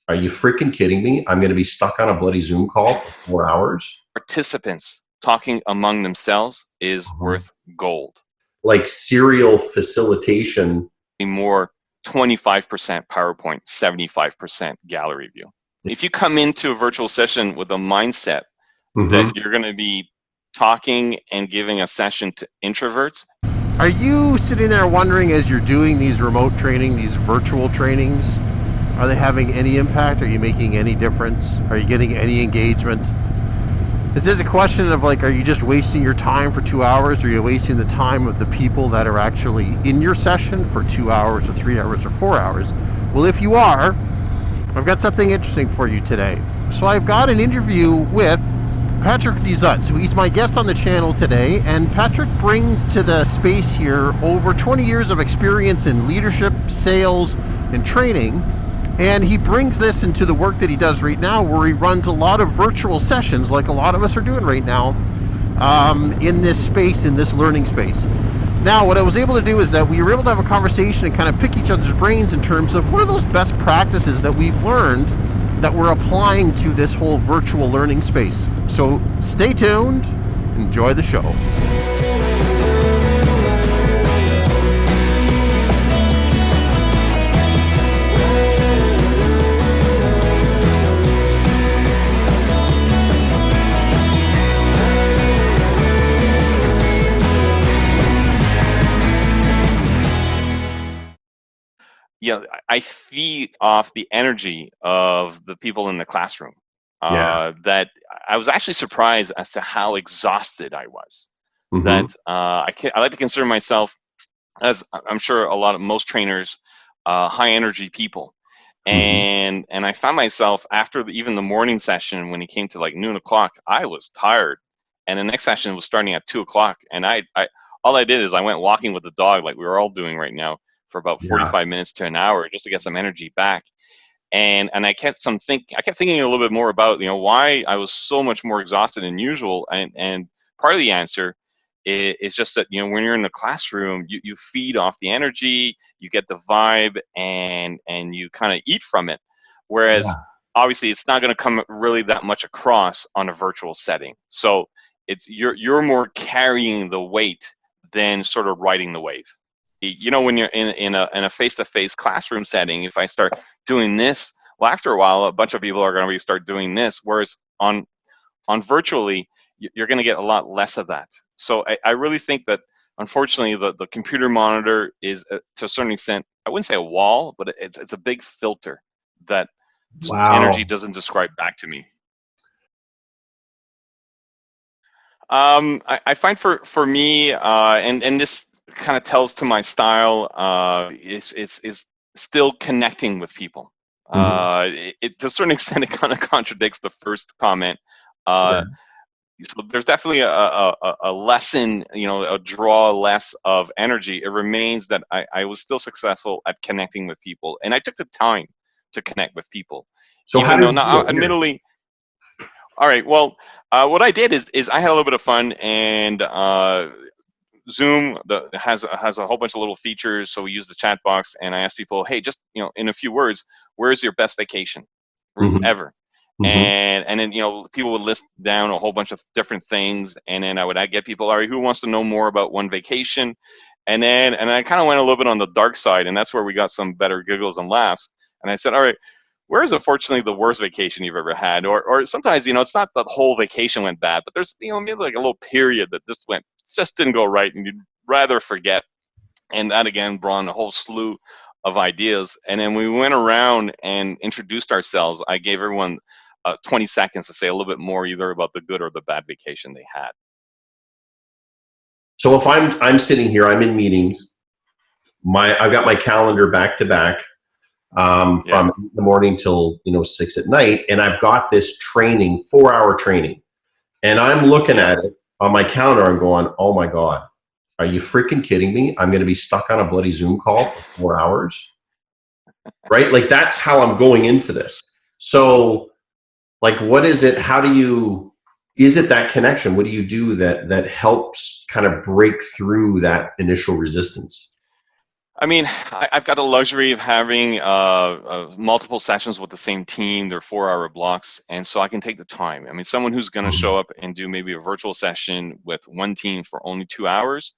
Are you freaking kidding me? I'm going to be stuck on a bloody Zoom call for 4 hours? Participants talking among themselves is worth gold. Like serial facilitation. More 25% PowerPoint, 75% gallery view. If you come into a virtual session with a mindset that you're going to be talking and giving a session to introverts. Are you sitting there wondering, as you're doing these remote training, these virtual trainings, are they having any impact? Are you making any difference? Are you getting any engagement? Is it a question of like, are you just wasting your time for 2 hours, or are you wasting the time of the people that are actually in your session for 2 hours or 3 hours or 4 hours? Well, if you are, I've got something interesting for you today. So I've got an interview with Patrick Lizotte. So he's my guest on the channel today, and Patrick brings to the space here over 20 years of experience in leadership, sales, and training. And he brings this into the work that he does right now, where he runs a lot of virtual sessions, like a lot of us are doing right now, in this space, in this learning space. Now, what I was able to do is that we were able to have a conversation and kind of pick each other's brains in terms of what are those best practices that we've learned that we're applying to this whole virtual learning space. So stay tuned, enjoy the show. Yeah, I feed off the energy of the people in the classroom. That I was actually surprised as to how exhausted I was. That I like to consider myself, as I'm sure most trainers, high energy people. And I found myself after even the morning session, when it came to like noon o'clock, I was tired. And the next session was starting at 2 o'clock. And all I did is I went walking with the dog, like we were all doing right now, for about 45 minutes to an hour, just to get some energy back. And I kept thinking a little bit more about, why I was so much more exhausted than usual. And part of the answer is just that, when you're in the classroom, you feed off the energy, you get the vibe, and you kind of eat from it. Whereas obviously it's not going to come really that much across on a virtual setting. So it's you're more carrying the weight than sort of riding the wave. When you're in a face-to-face classroom setting, if I start doing this, well, after a while, a bunch of people are going to start doing this. Whereas on virtually, you're going to get a lot less of that. So I really think that, unfortunately, the computer monitor is, to a certain extent, I wouldn't say a wall, but it's a big filter that energy doesn't describe back to me. I find for me, and this kind of tells to my style, is still connecting with people. To a certain extent, it kind of contradicts the first comment. So there's definitely a lesson, a draw less of energy. It remains that I was still successful at connecting with people, and I took the time to connect with people. So even though now, admittedly, all right. Well, what I did is I had a little bit of fun, and Zoom has a whole bunch of little features. So we use the chat box, and I asked people, hey, just in a few words, where's your best vacation ever? And then people would list down a whole bunch of different things, and then I'd get people, all right, who wants to know more about one vacation? And I kind of went a little bit on the dark side, and that's where we got some better giggles and laughs. And I said, all right, where's unfortunately the worst vacation you've ever had? Or sometimes, it's not the whole vacation went bad, but there's, maybe like a little period that just didn't go right, and you'd rather forget. And that, again, brought in a whole slew of ideas. And then we went around and introduced ourselves. I gave everyone 20 seconds to say a little bit more, either about the good or the bad vacation they had. So if I'm sitting here, I'm in meetings. I've got my calendar back to back. From the morning till 6 at night, and I've got this training, 4-hour training, and I'm looking at it on my calendar. I'm going, oh my God, are you freaking kidding me? I'm going to be stuck on a bloody Zoom call for 4 hours, right? Like, that's how I'm going into this. So, like, what is it? Is it that connection? What do you do that helps kind of break through that initial resistance? I mean, I've got the luxury of having multiple sessions with the same team. They're 4-hour blocks, and so I can take the time. I mean, someone who's going to show up and do maybe a virtual session with one team for only 2 hours,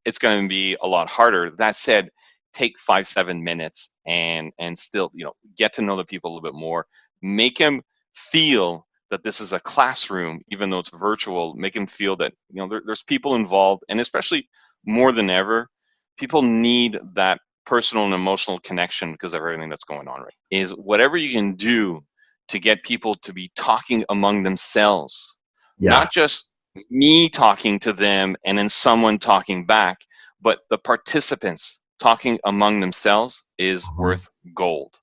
it's going to be a lot harder. That said, take 5-7 minutes and still, get to know the people a little bit more. Make them feel that this is a classroom, even though it's virtual. Make them feel that there's people involved, and especially more than ever, people need that personal and emotional connection because of everything that's going on, right? Is whatever you can do to get people to be talking among themselves, not just me talking to them and then someone talking back, but the participants talking among themselves is worth gold.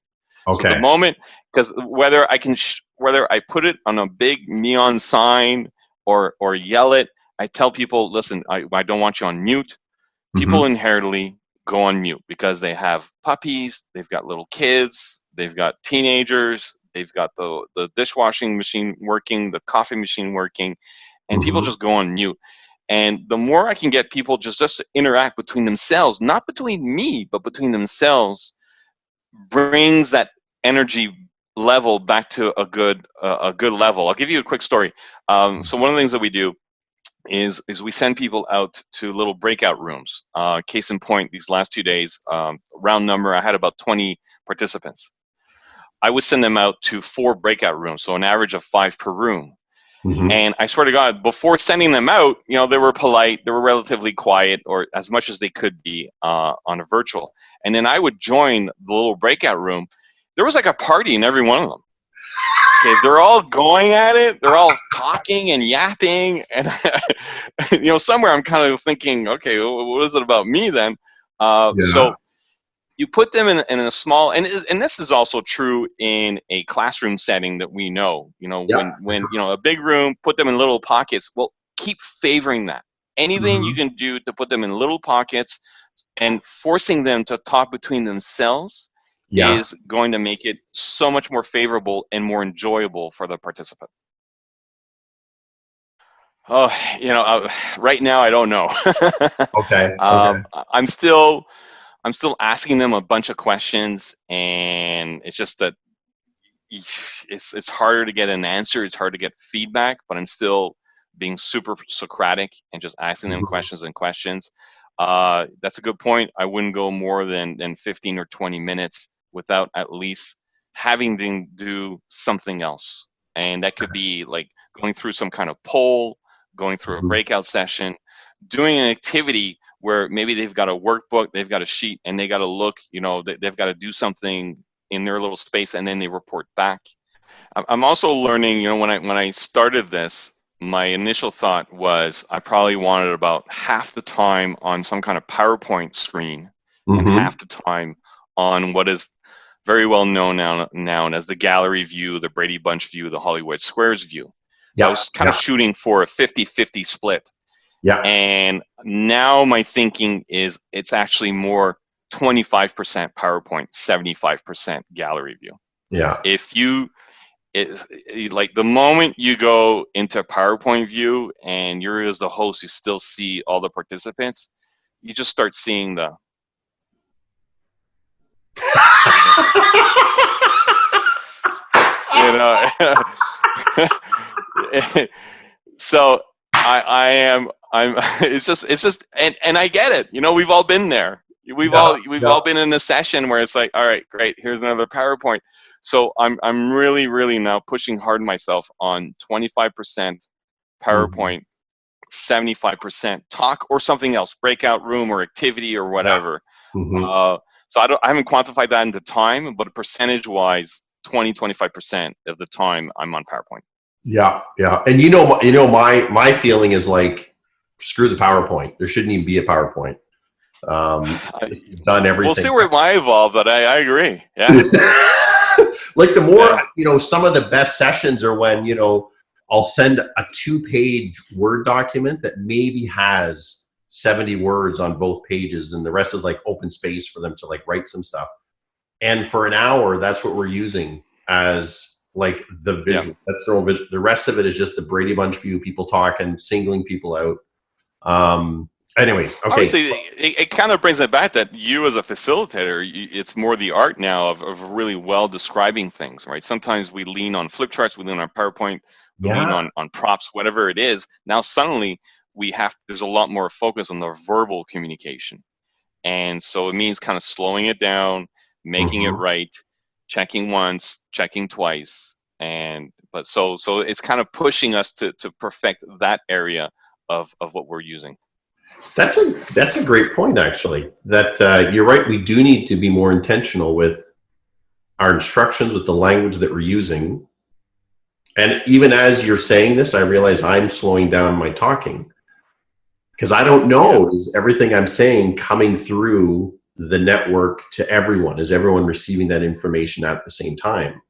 Okay. So the moment, because whether I put it on a big neon sign or yell it, I tell people, listen, I don't want you on mute. People inherently go on mute because they have puppies, they've got little kids, they've got teenagers, they've got the dishwashing machine working, the coffee machine working, and people just go on mute. And the more I can get people just to interact between themselves, not between me, but between themselves, brings that energy level back to a good level. I'll give you a quick story. So one of the things that we do is we send people out to little breakout rooms. Case in point, these last 2 days, round number, I had about 20 participants. I would send them out to 4 breakout rooms, so an average of 5 per room. And I swear to God, before sending them out, they were polite, they were relatively quiet, or as much as they could be on a virtual. And then I would join the little breakout room. There was like a party in every one of them. Okay, they're all going at it. They're all talking and yapping, and somewhere I'm kind of thinking, okay, what is it about me then? So you put them in a small, and this is also true in a classroom setting that we know. When a big room, put them in little pockets. Well, keep favoring that. Anything you can do to put them in little pockets and forcing them to talk between themselves is going to make it so much more favorable and more enjoyable for the participant. Oh, right now I don't know. Okay. I'm still asking them a bunch of questions, and it's just that it's harder to get an answer. It's hard to get feedback, but I'm still being super Socratic and just asking them questions and questions. That's a good point. I wouldn't go more than 15 or 20 minutes without at least having them do something else. And that could be like going through some kind of poll, going through a breakout session, doing an activity where maybe they've got a workbook, they've got a sheet, and they got to look, they've got to do something in their little space, and then they report back. I'm also learning, when I started this, my initial thought was I probably wanted about half the time on some kind of PowerPoint screen and half the time on what is very well known now as the gallery view, the Brady Bunch view, the Hollywood Squares view. So I was kind of shooting for a 50-50 split. And now my thinking is it's actually more 25% PowerPoint, 75% gallery view. Like the moment you go into PowerPoint view and you're as the host, you still see all the participants, you just start seeing the so I'm it's just and I get it. We've all been there. We've all been in a session where it's like, all right, great, here's another PowerPoint. So I'm really now pushing hard myself on 25% PowerPoint, 75% talk or something else, breakout room or activity or whatever. So I haven't quantified that into time, but percentage-wise, 20-25% of the time I'm on PowerPoint. Yeah. And my feeling is like, screw the PowerPoint. There shouldn't even be a PowerPoint. You've done everything. We'll see where it might evolve, but I agree. Yeah. Like the more, some of the best sessions are when, I'll send a 2-page Word document that maybe has 70 words on both pages, and the rest is like open space for them to like write some stuff. And for an hour, that's what we're using as like the vision. That's their own vision. The rest of it is just the Brady Bunch view, people talking, singling people out. Anyways, okay. Obviously, it kind of brings it back that you as a facilitator, it's more the art now of really well describing things, right? Sometimes we lean on flip charts, we lean on PowerPoint, we lean on props, whatever it is. Now suddenly there's a lot more focus on the verbal communication. And so it means kind of slowing it down, making it right, checking once, checking twice. So it's kind of pushing us to perfect that area of what we're using. That's a great point, actually. That you're right. We do need to be more intentional with our instructions, with the language that we're using. And even as you're saying this, I realize I'm slowing down my talking because I don't know, is everything I'm saying coming through the network to everyone? Is everyone receiving that information at the same time?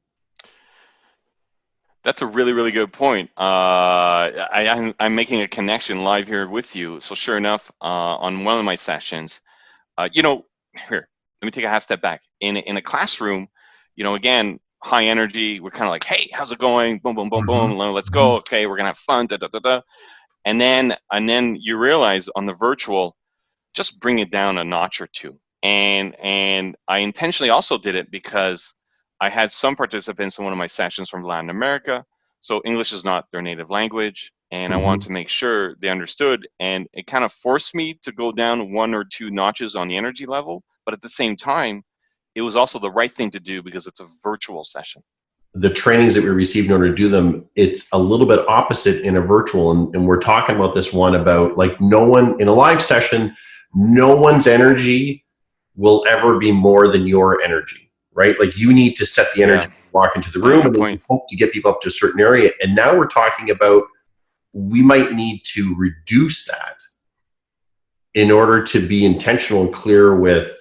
That's a really, really good point. I'm making a connection live here with you. So sure enough, on one of my sessions, here, let me take a half step back. In a classroom, again, high energy. We're kind of like, hey, how's it going? Boom, boom, boom, boom. Let's go. Okay, we're gonna have fun. Da, da, da, da. And then you realize on the virtual, just bring it down a notch or two. And I intentionally also did it because I had some participants in one of my sessions from Latin America, so English is not their native language, and I wanted to make sure they understood, and it kind of forced me to go down 1 or 2 notches on the energy level, but at the same time, it was also the right thing to do because it's a virtual session. The trainings that we receive in order to do them, it's a little bit opposite in a virtual, and we're talking about this one about, like, no one in a live session, no one's energy will ever be more than your energy. Right? Like, you need to set the energy, walk into the room, and then you hope to get people up to a certain area. And now we're talking about, we might need to reduce that in order to be intentional and clear with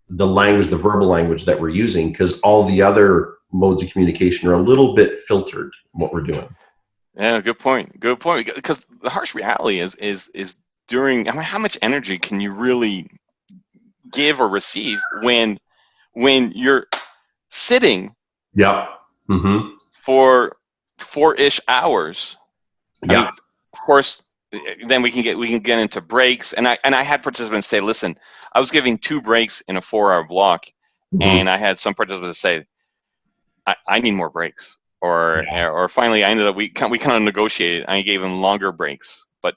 the language, the verbal language that we're using, because all the other modes of communication are a little bit filtered in what we're doing. Yeah, good point. Good point. Because the harsh reality is during, how much energy can you really give or receive when you're sitting for 4-ish hours? I mean, of course, then we can get into breaks, and I had participants say, listen, I was giving 2 breaks in a 4-hour block, and I had some participants say, I need more breaks, or finally I ended up, we kind of negotiated. I gave them longer breaks, but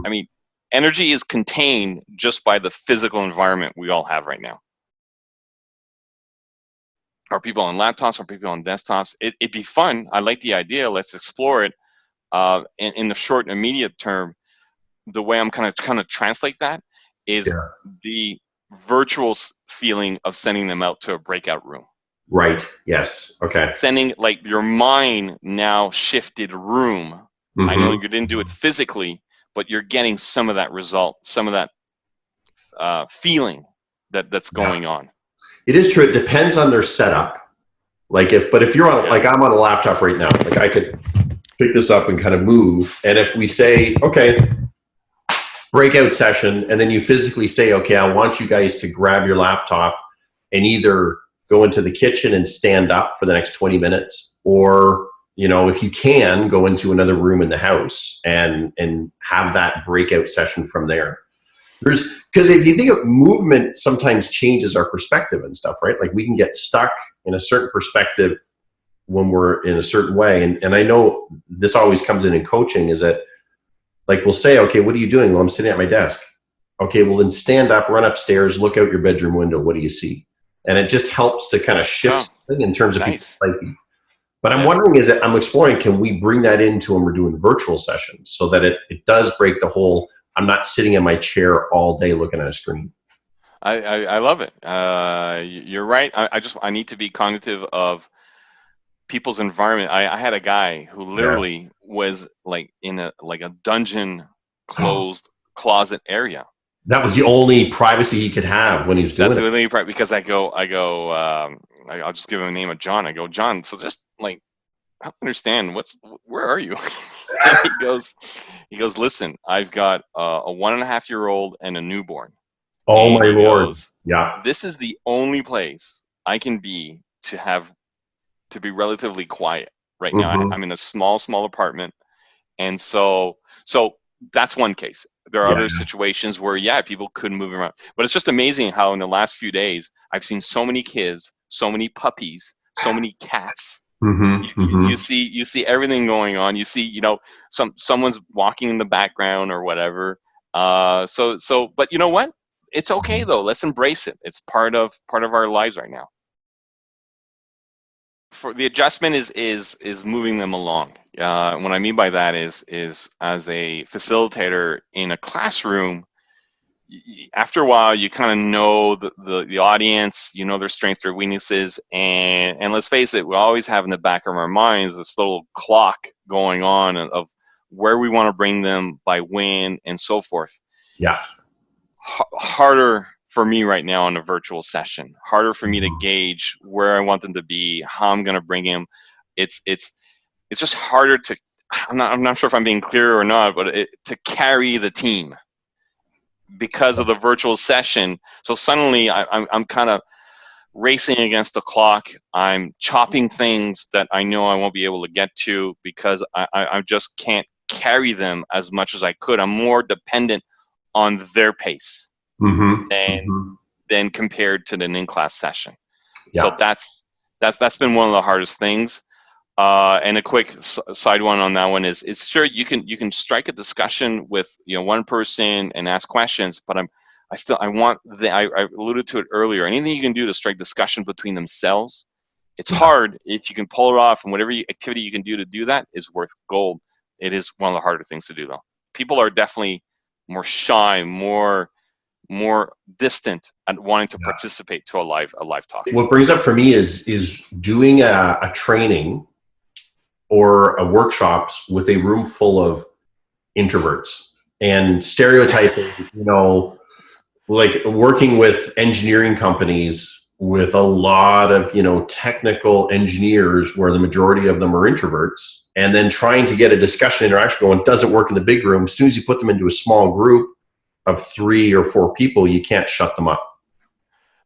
I mean, energy is contained just by the physical environment we all have right now. Are people on laptops? Are people on desktops? It'd be fun. I like the idea. Let's explore it. In the short and immediate term, the way I'm kind of translate that is the virtual feeling of sending them out to a breakout room. Right. Yes. Okay. Sending, like, your mind now shifted room. I know you didn't do it physically, but you're getting some of that result, some of that feeling that's going on. It is true. It depends on their setup. Like, if you're on, like, I'm on a laptop right now, like, I could pick this up and kind of move. And if we say, okay, breakout session, and then you physically say, okay, I want you guys to grab your laptop and either go into the kitchen and stand up for the next 20 minutes, or, if you can, go into another room in the house and have that breakout session from there. Because if you think of movement, sometimes changes our perspective and stuff, right? Like, we can get stuck in a certain perspective when we're in a certain way. And I know this always comes in coaching, is that, like, we'll say, okay, what are you doing? Well, I'm sitting at my desk. Okay, well, then stand up, run upstairs, look out your bedroom window. What do you see? And it just helps to kind of shift in terms of people's psyche. But I'm wondering, I'm exploring, can we bring that into when we're doing virtual sessions so that it does break the whole, I'm not sitting in my chair all day looking at a screen. I love it. You're right. I need to be cognitive of people's environment. I had a guy who literally was like in a dungeon closed closet area. That was the only privacy he could have when he was doing it. That's the only privacy, because I'll just give him a name of John. I go, John, so just, like, help understand where are you? And he goes, listen, I've got a 1.5-year-old and a newborn. Oh, my Lord. This is the only place I can be to be relatively quiet right now. I'm in a small apartment. And so that's one case. There are Yeah. other situations where, people couldn't move around. But it's just amazing how in the last few days, I've seen so many kids, so many puppies, so many cats. You see everything going on. You see, someone's walking in the background or whatever. But you know what? It's okay though. Let's embrace it. It's part of our lives right now. For the adjustment is moving them along. What I mean by that is as a facilitator in a classroom, after a while you kind of know the audience, their strengths, their weaknesses, and let's face it, we always have in the back of our minds this little clock going on of where we want to bring them by when and so forth. Yeah. Harder for me right now in a virtual session. Harder for me to gauge where I want them to be, how I'm going to bring them. It's just harder to. I'm not sure if I'm being clear or not, but to carry the team because of the virtual session. So suddenly I'm kind of racing against the clock. I'm chopping things that I know I won't be able to get to because I just can't carry them as much as I could. I'm more dependent on their pace than compared to an in-class session. Yeah. So that's been one of the hardest things. And a quick side one on that one is sure you can strike a discussion with one person and ask questions, but I alluded to it earlier. Anything you can do to strike discussion between themselves, it's hard. If you can pull it off, and whatever activity you can do to do that is worth gold. It is one of the harder things to do, though. People are definitely more shy, more distant at wanting to participate to a live talk. What brings up for me is doing a training or a workshops with a room full of introverts and stereotyping, like working with engineering companies with a lot of, technical engineers where the majority of them are introverts, and then trying to get a discussion interaction going. It doesn't work in the big room. As soon as you put them into a small group of 3 or 4 people, you can't shut them up.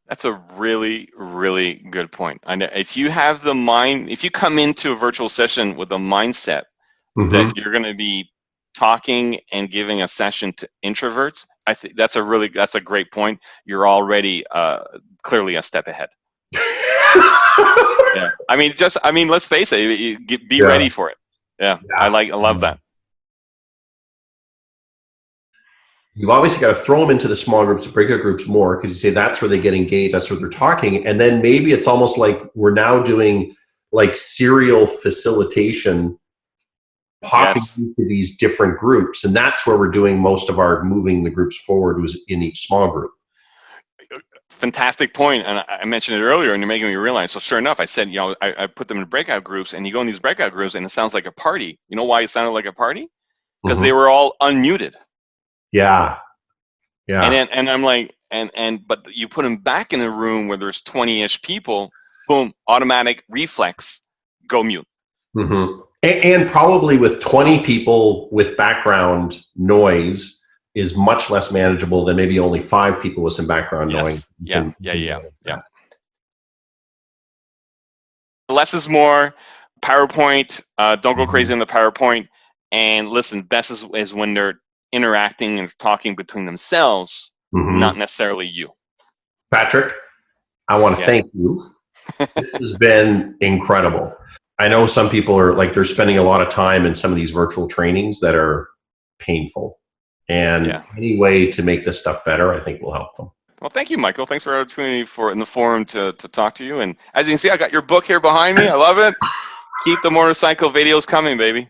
That's a really, really good point. And if you have if you come into a virtual session with a mindset that you're going to be talking and giving a session to introverts, I think that's a great point. You're already clearly a step ahead. Yeah. Let's face it. Be ready for it. Yeah. I love that. You've obviously got to throw them into the small groups, breakout groups more, because you say that's where they get engaged, that's where they're talking. And then maybe it's almost like we're now doing like serial facilitation, popping into these different groups. And that's where we're doing most of our moving the groups forward, was in each small group. Fantastic point. And I mentioned it earlier, and you're making me realize. So sure enough, I said, I put them in breakout groups, and you go in these breakout groups and it sounds like a party. You know why it sounded like a party? Because they were all unmuted. Yeah. And I'm like, but you put them back in a room where there's 20-ish people, boom, automatic reflex, go mute. And probably with 20 people with background noise is much less manageable than maybe only 5 people with some background noise. Yeah. Less is more. PowerPoint, don't go crazy on the PowerPoint. And listen, best is when they're interacting and talking between themselves, not necessarily you. Patrick, I want to thank you. This has been incredible. I know some people are like, they're spending a lot of time in some of these virtual trainings that are painful. And any way to make this stuff better, I think will help them. Well, thank you, Michael. Thanks for the opportunity in the forum to talk to you. And as you can see, I got your book here behind me. I love it. Keep the motorcycle videos coming, baby.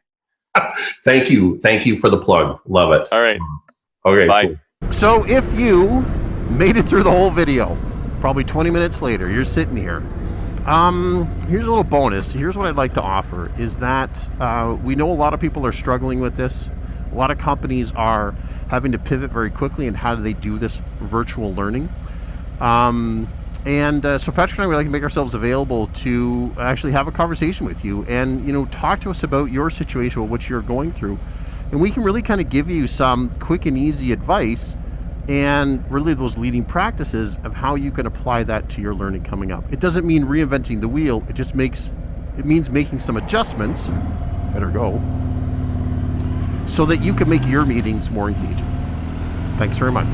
Thank you for the plug. Love it. All right. Okay. Bye. Cool. So if you made it through the whole video, probably 20 minutes later, you're sitting here. Here's a little bonus. Here's what I'd like to offer is that we know a lot of people are struggling with this. A lot of companies are having to pivot very quickly in how do they do this virtual learning. So Patrick and I would like to make ourselves available to actually have a conversation with you and, talk to us about your situation, what you're going through. And we can really kind of give you some quick and easy advice and really those leading practices of how you can apply that to your learning coming up. It doesn't mean reinventing the wheel. It means making some adjustments. Better go. so that you can make your meetings more engaging. Thanks very much.